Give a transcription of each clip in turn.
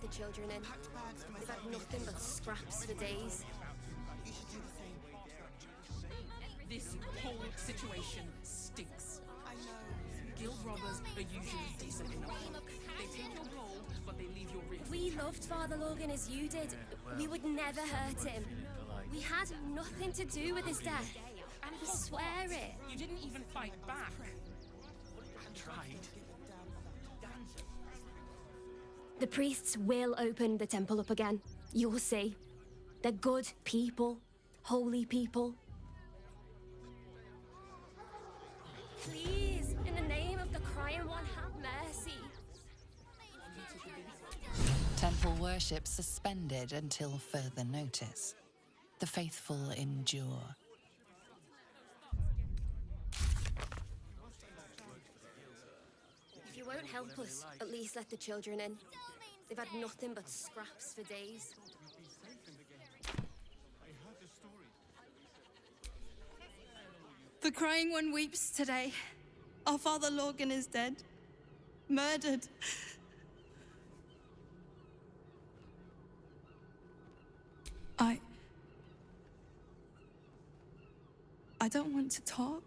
let the children in. They've had nothing but scraps for days. This whole situation stinks. I know. Guild robbers are usually decent enough. They take your gold, but they leave your ring. We loved Father Logan as you did. We would never hurt him. We had nothing to do with his death. And We for swear what? it. You didn't even fight back. I tried. The priests will open the temple up again. You'll see. They're good people. Holy people. Please, in the name of the crying one, have mercy. Temple worship suspended until further notice. The faithful endure. If you won't help us, at least let the children in. They've had nothing but scraps for days. The crying one weeps today. Our Father Logan is dead. Murdered. I don't want to talk.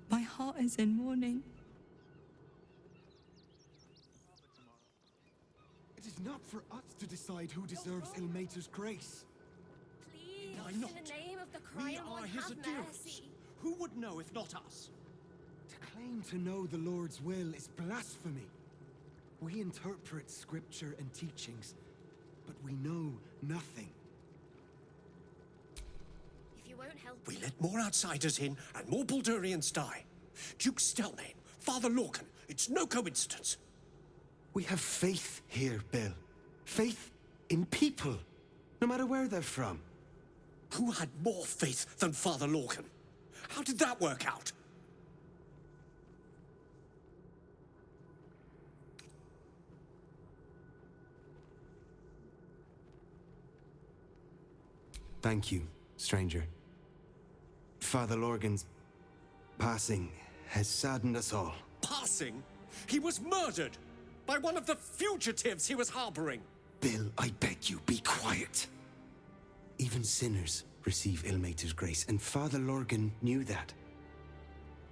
My heart is in mourning. It is not for us to decide who deserves Ilmater's grace. Please, Why in not? the name of the We crying are one, his have adherents. mercy. Who would know if not us? To claim to know the Lord's will is blasphemy. We interpret scripture and teachings, but we know nothing. If you won't help We let more outsiders in, and more Baldurians die. Duke Stelmane, Father Lorcan, it's no coincidence. We have faith here, Bill. Faith in people, no matter where they're from. Who had more faith than Father Lorcan? How did that work out? Thank you, stranger. Father Lorgan's passing has saddened us all. Passing? He was murdered by one of the fugitives he was harboring. Bill, I beg you, be quiet. Even sinners receive Ilmater's grace, and Father Lorgan knew that.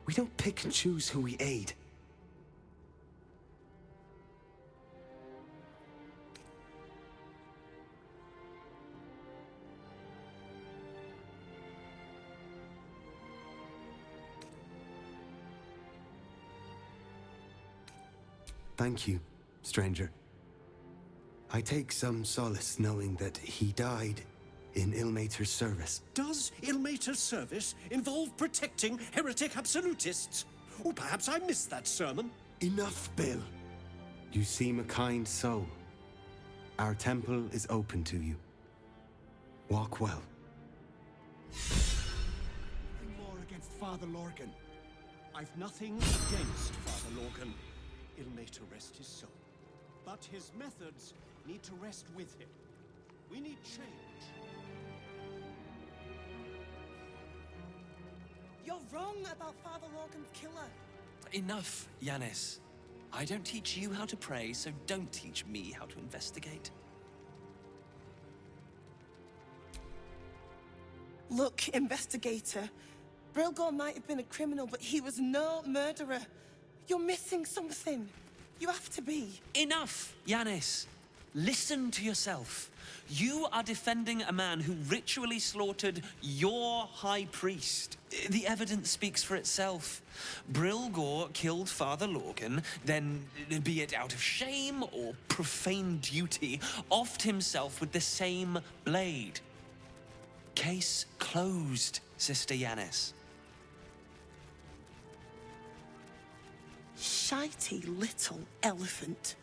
We don't pick and choose who we aid. Thank you, stranger. I take some solace knowing that he died in Ilmater's service. Does Ilmater's service involve protecting heretic absolutists? Or perhaps I missed that sermon. Enough, Bill. You seem a kind soul. Our temple is open to you. Walk well. Nothing more against Father Lorgan. I've nothing against Father Lorgan. Ilmater rest his soul. But his methods need to rest with him. We need change. You're wrong about Father Logan's killer. Enough, Yanis. I don't teach you how to pray, so don't teach me how to investigate. Look, investigator. Brilgor might have been a criminal, but he was no murderer. You're missing something. You have to be. Enough, Yanis. Listen to yourself. You are defending a man who ritually slaughtered your high priest. The evidence speaks for itself. Brilgor killed Father Lorgan, then, be it out of shame or profane duty, offed himself with the same blade. Case closed, Sister Yanis. Shitey little elephant.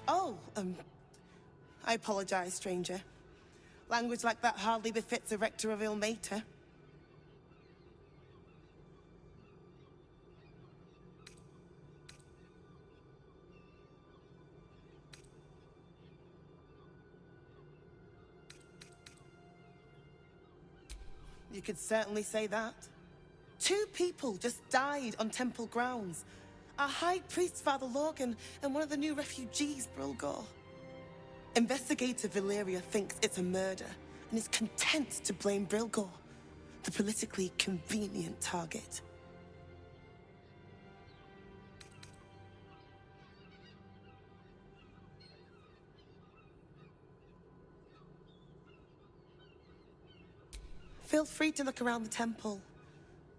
Oh, I apologize, stranger. Language like that hardly befits a rector of Ilmater. You could certainly say that. 2 people just died on temple grounds. Our High Priest, Father Lorgan, and one of the new refugees, Brilgor. Investigator Valeria thinks it's a murder and is content to blame Brilgor, the politically convenient target. Feel free to look around the temple,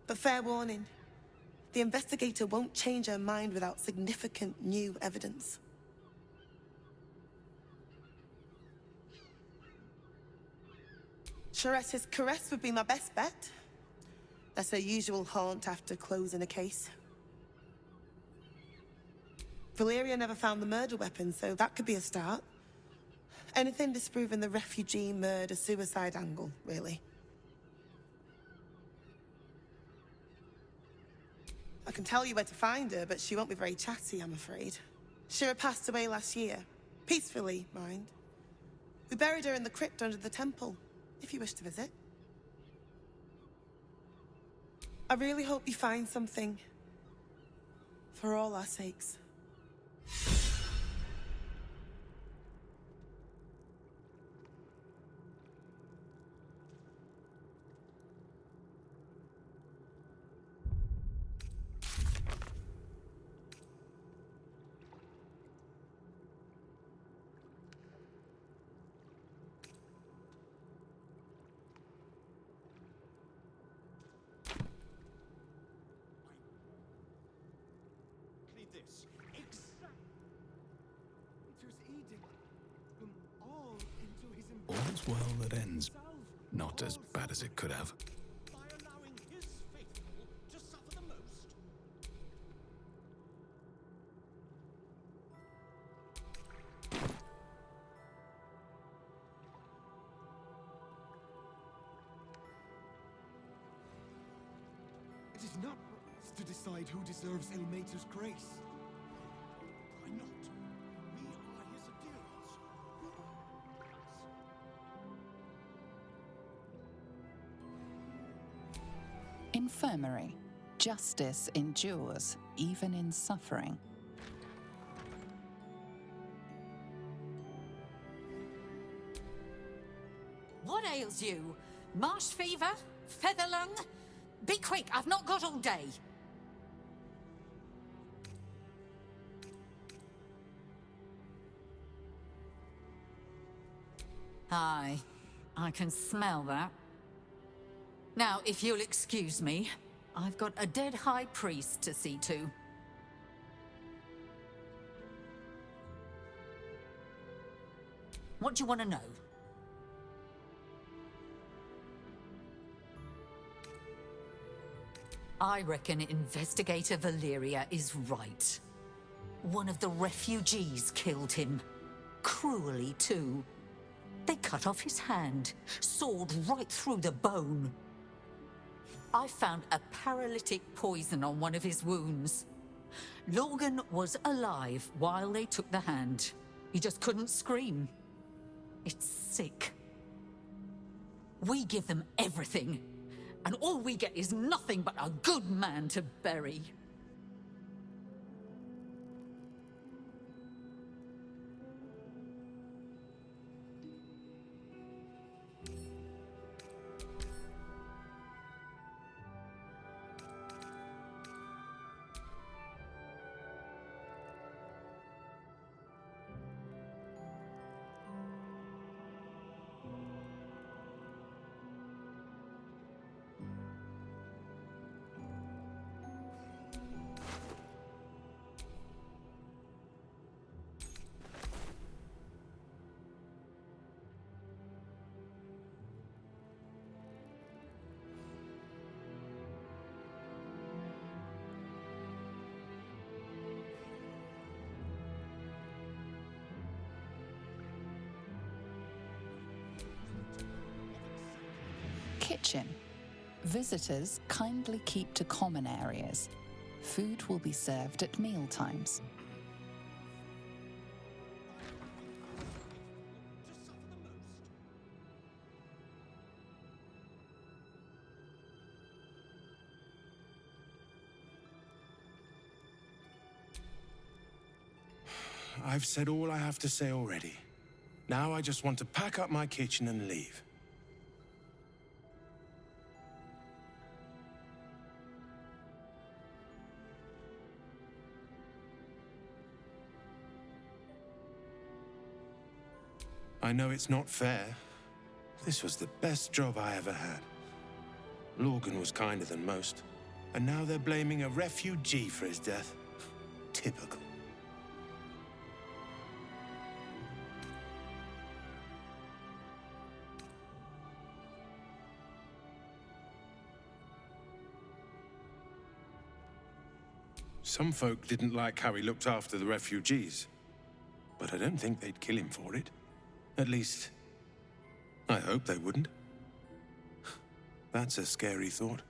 but fair warning, the investigator won't change her mind without significant new evidence. Charette's caress would be my best bet. That's her usual haunt after closing a case. Valeria never found the murder weapon, so that could be a start. Anything disproving the refugee murder-suicide angle, really. I can tell you where to find her, but she won't be very chatty, I'm afraid. Shira passed away last year. Peacefully, mind. We buried her in the crypt under the temple, if you wish to visit. I really hope you find something. For all our sakes. This exact. Peter's edict them all into his All's well that ends. Not as bad as it could have. by allowing his faithful to suffer the most. It is not for us to decide who deserves Ilmater's grace. Why not? We are his adherents. Infirmary. Justice endures, even in suffering. What ails you? Marsh fever? Feather lung? Be quick, I've not got all day. Aye, I can smell that. Now, if you'll excuse me, I've got a dead high priest to see to. What do you want to know? I reckon Investigator Valeria is right. One of the refugees killed him. Cruelly, too. They cut off his hand, sawed right through the bone. I found a paralytic poison on one of his wounds. Logan was alive while they took the hand. He just couldn't scream. It's sick. We give them everything, and all we get is nothing but a good man to bury. Kitchen. Visitors kindly keep to common areas. Food will be served at mealtimes. I've said all I have to say already. Now I just want to pack up my kitchen and leave. I know it's not fair. This was the best job I ever had. Lorgan was kinder than most. And now they're blaming a refugee for his death. Typical. Some folk didn't like how he looked after the refugees. But I don't think they'd kill him for it. At least, I hope they wouldn't. That's a scary thought.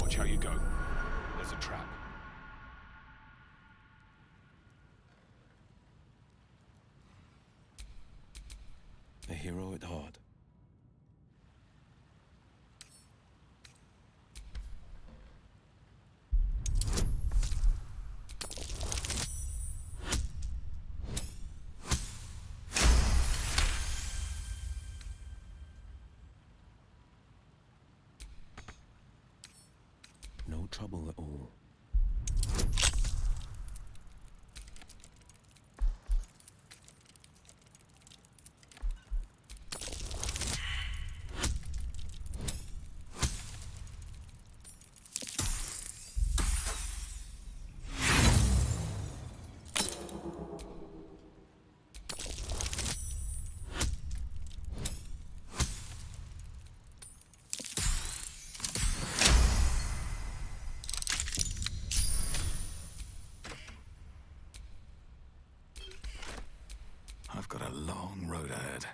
Watch how you go. There's a trap. A hero at heart. No trouble at all. I've got a long road ahead.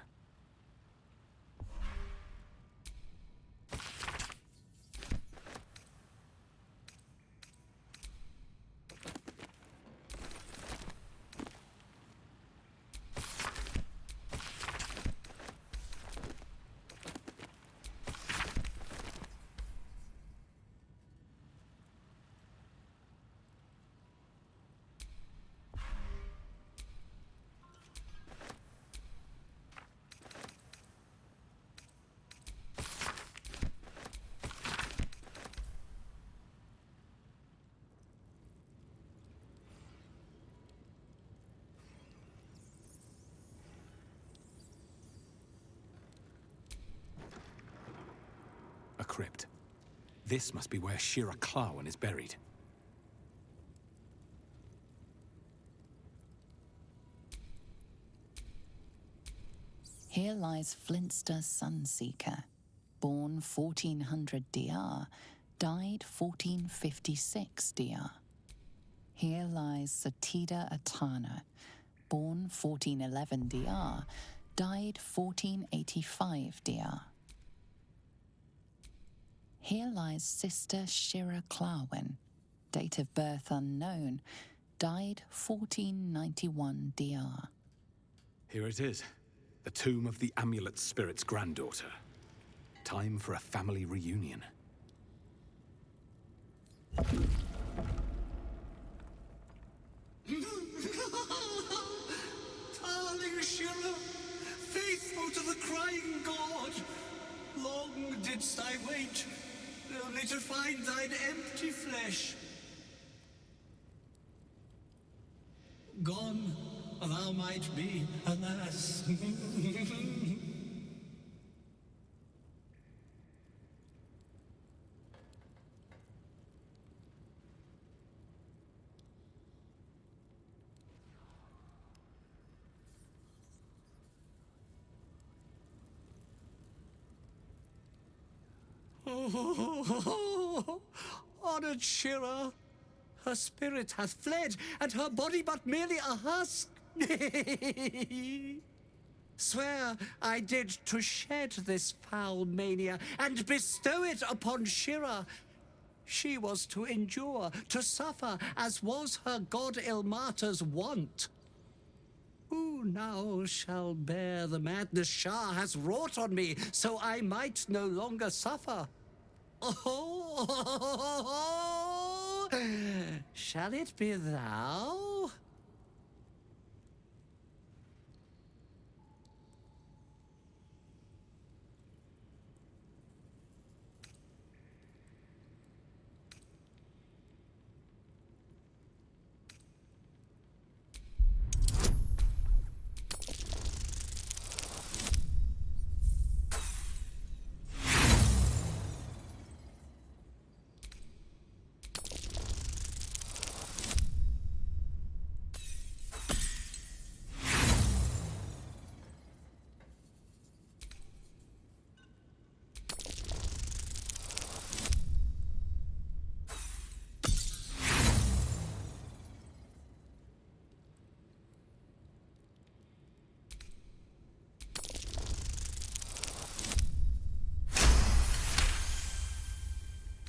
A crypt. This must be where Shira Clawan is buried. Here lies Flintster Sunseeker, born 1400 DR, died 1456 DR. Here lies Satida Atana, born 1411 DR, died 1485 DR. Here lies Sister Shira Clawin, date of birth unknown, died 1491 DR. Here it is, the tomb of the Amulet Spirit's granddaughter. Time for a family reunion. Darling Shira, faithful to the crying god, long didst I wait, only to find thine empty flesh. Gone thou might be, alas. Honored Shira, her spirit hath fled, and her body but merely a husk. Swear I did to shed this foul mania and bestow it upon Shira. She was to endure, to suffer, as was her god Ilmata's wont. Who now shall bear the madness Shah has wrought on me, so I might no longer suffer? Oh, shall it be thou?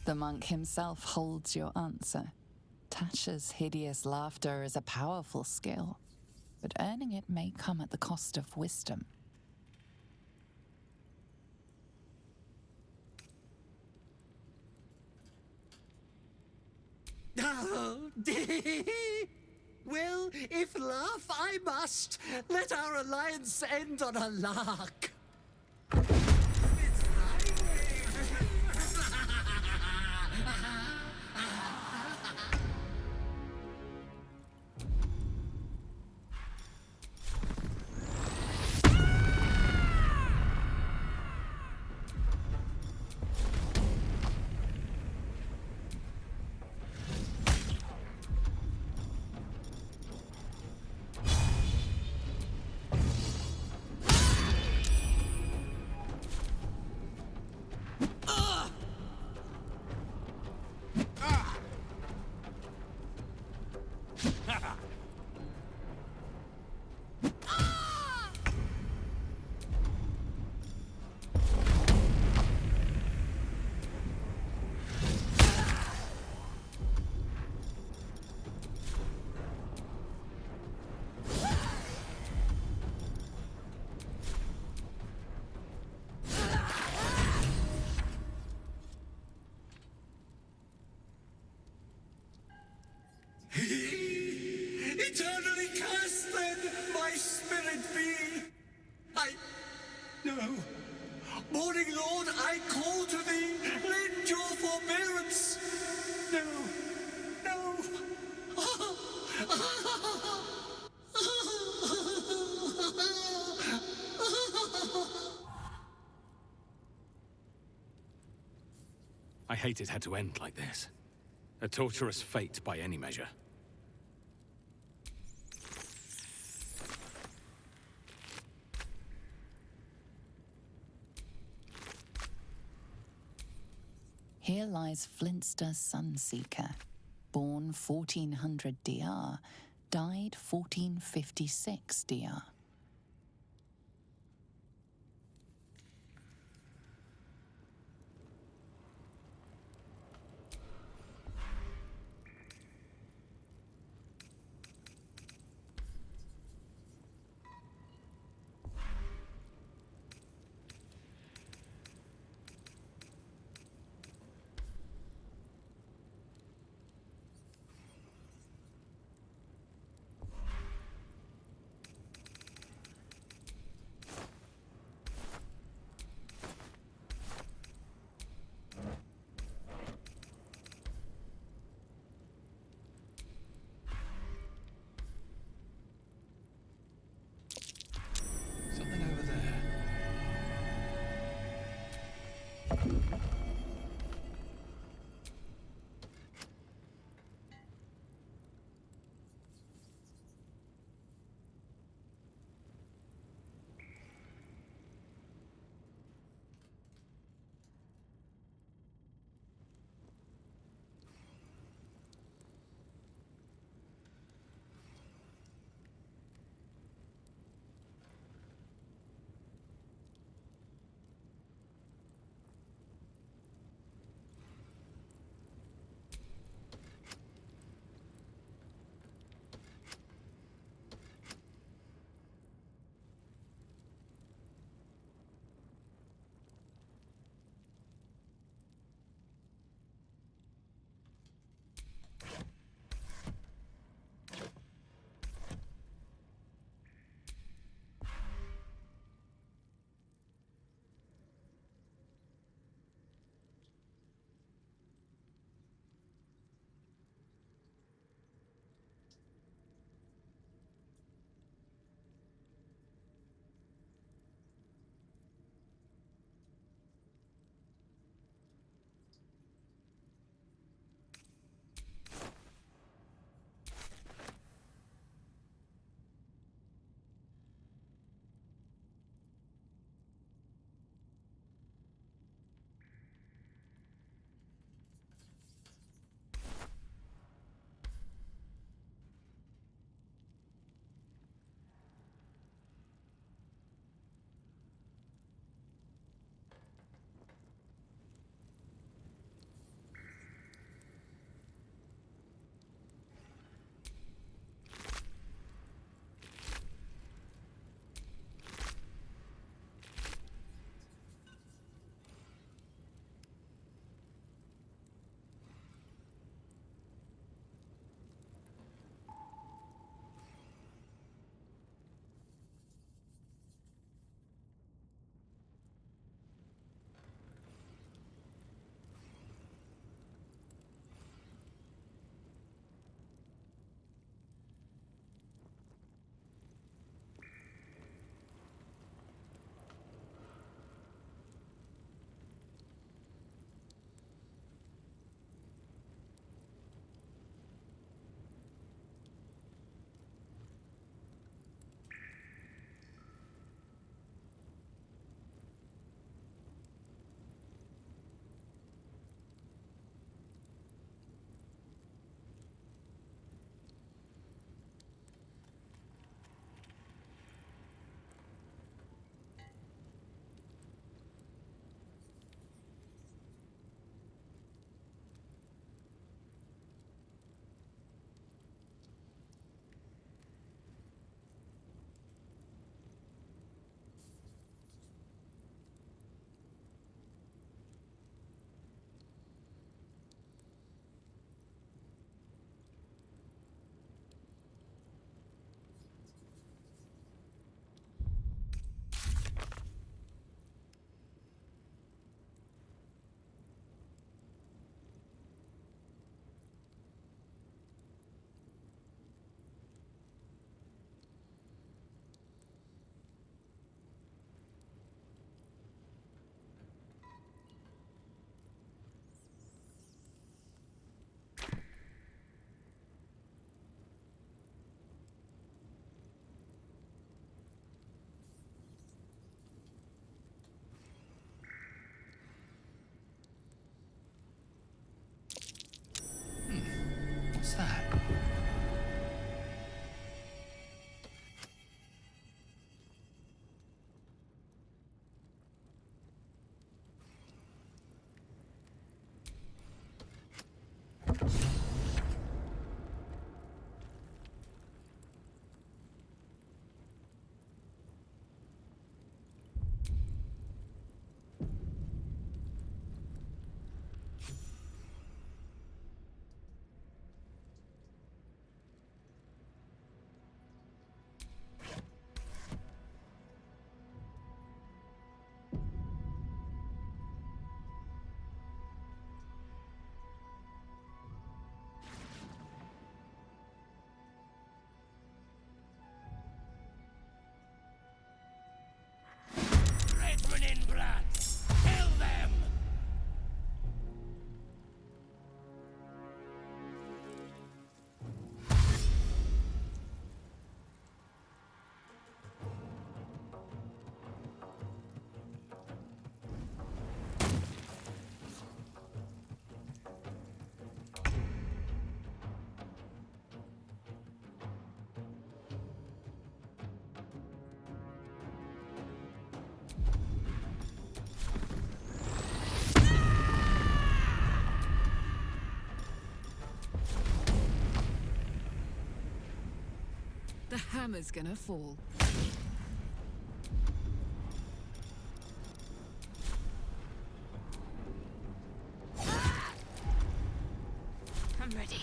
The monk himself holds your answer. Tasha's hideous laughter is a powerful skill, but earning it may come at the cost of wisdom. Oh, well, if laugh I must, let our alliance end on a lark. Eternally cursed, then, my spirit be. No. Morning Lord, I call to thee. Lend your forbearance. No. I hate it had to end like this. A torturous fate by any measure. Here lies Flintster Sunseeker, born 1400 DR, died 1456 DR. Something over there. hammer's gonna fall. I'm ready.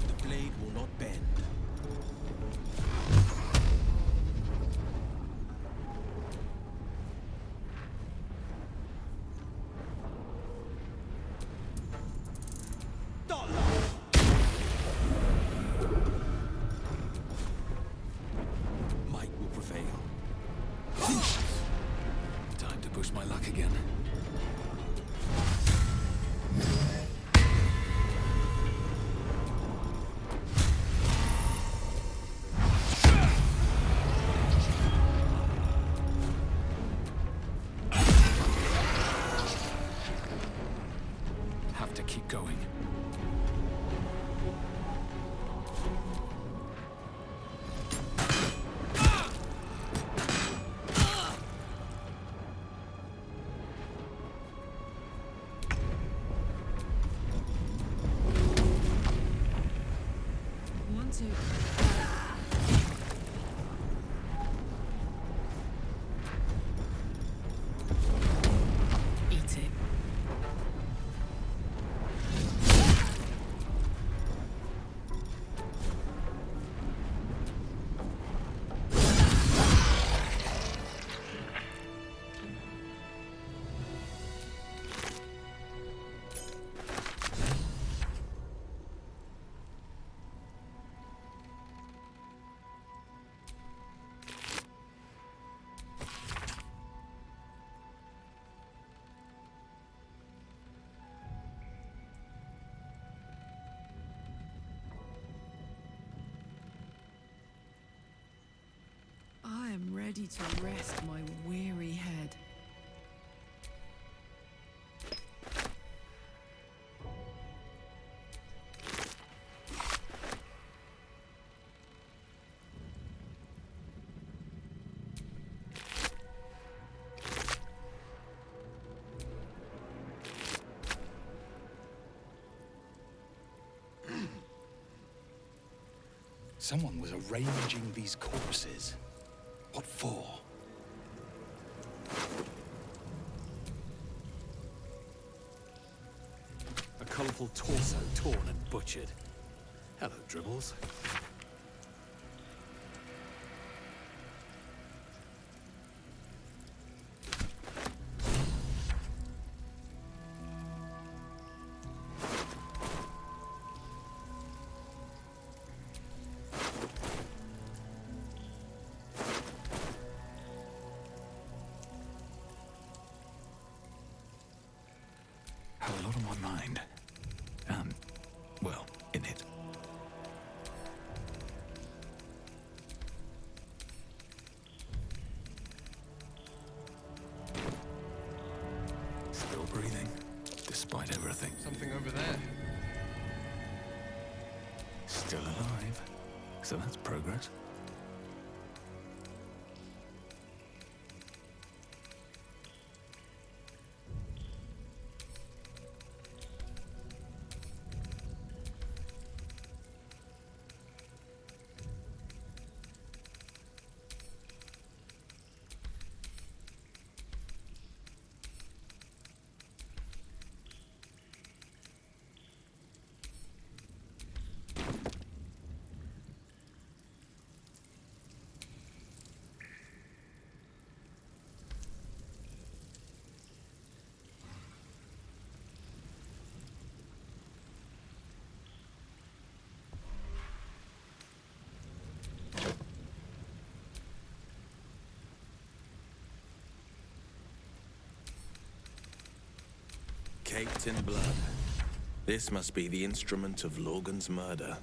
The blade will not bend. Might will prevail. Time to push my luck again. Have to keep going. One, two. Eat it. I am ready to rest my weary head. Someone was arranging these corpses. What for? A colourful torso torn and butchered. Hello, Dribbles. Have a lot on my mind. And, well, in it. Still breathing, despite everything. Something over there. Still alive. So that's progress. Caked in blood. This must be the instrument of Lorgan's murder.